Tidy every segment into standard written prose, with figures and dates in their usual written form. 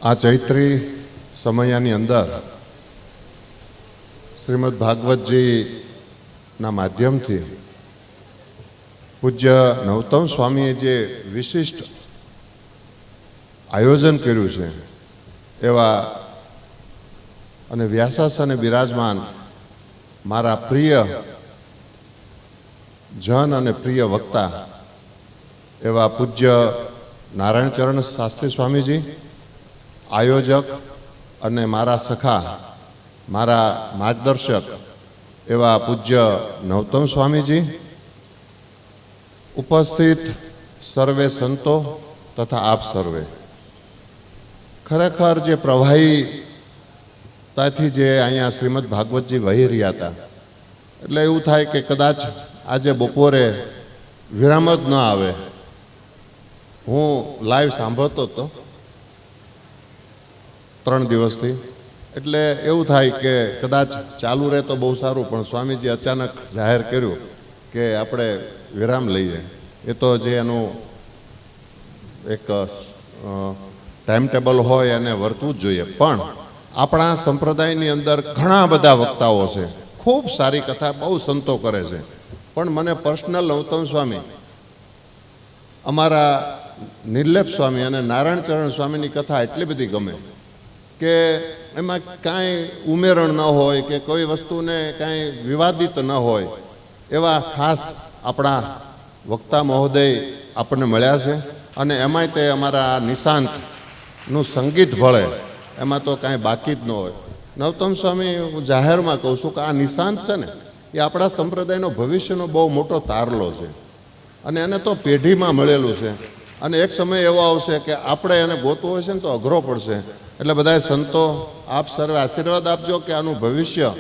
આ ચૈત્રી સમયની અંદર શ્રીમદ ભાગવતજીના માધ્યમથી પૂજ્ય નવતમ સ્વામીએ જે વિશિષ્ટ આયોજન કર્યું છે એવા અને વ્યાસાસને બિરાજમાન મારા પ્રિય જન અને પ્રિય વક્તા એવા પૂજ્ય નારાયણચરણ શાસ્ત્રી સ્વામીજી, આયોજક અને મારા સખા, મારા માર્ગદર્શક એવા પૂજ્ય નવતમ સ્વામીજી, ઉપસ્થિત સર્વે સંતો તથા આપ સર્વે, ખરેખર જે પ્રવાહીતાથી જે અહીંયા શ્રીમદ ભાગવતજી વહી રહ્યા હતા, એટલે એવું થાય કે કદાચ આજે બપોરે વિરામ જ ન આવે. હું લાઈવ સાંભળતો હતો 3 દિવસથી, એટલે એવું થાય કે કદાચ ચાલુ રહે તો બહુ સારું, પણ સ્વામીજી અચાનક જાહેર કર્યું કે આપણે વિરામ લઈએ. એ તો જે એનું એક ટાઈમ ટેબલ હોય એને વર્તવું જ જોઈએ. પણ આપણા સંપ્રદાયની અંદર ઘણા બધા વક્તાઓ છે, ખૂબ સારી કથા બહુ સંતો કરે છે, પણ મને પર્સનલ નવતમ સ્વામી, અમારા નિર્લેપ સ્વામી અને નારાયણચરણ સ્વામીની કથા એટલી બધી ગમે કે એમાં કાંઈ ઉમેરણ ન હોય કે કોઈ વસ્તુને કાંઈ વિવાદિત ન હોય એવા ખાસ આપણા વક્તા મહોદય આપણને મળ્યા છે. અને એમાંય તે અમારા નિશાંતનું સંગીત ભળે એમાં તો કાંઈ બાકી જ ન હોય. નવતમ સ્વામી, હું જાહેરમાં કહું છું કે આ નિશાંત છે ને એ આપણા સંપ્રદાયનો ભવિષ્યનો બહુ મોટો તારલો છે, અને એને તો પેઢીમાં મળેલું છે, અને એક સમય એવો આવશે કે આપણે એને ગોતવો હશે ને તો અઘરો પડશે. એટલે બધા સંતો આપ સર્વે આશીર્વાદ આપજો કે આનું ભવિષ્ય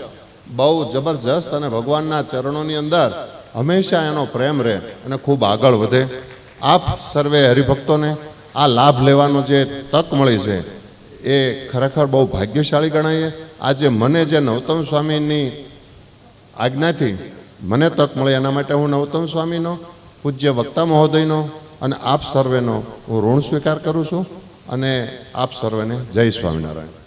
બહુ જબરજસ્ત અને ભગવાનના ચરણોની અંદર હંમેશા એનો પ્રેમ રહે અને ખૂબ આગળ વધે. આપ સર્વે હરિભક્તોને આ લાભ લેવાનો જે તક મળી છે એ ખરેખર બહુ ભાગ્યશાળી ગણાય. આજે મને જે નવતમ સ્વામીની આજ્ઞાથી મને તક મળી એના માટે હું નવતમ સ્વામીનો, પૂજ્ય વક્તા મહોદયનો અને આપ સર્વેનો હું ઋણ સ્વીકાર કરું છું. અને આપ સર્વેને જય સ્વામિનારાયણ.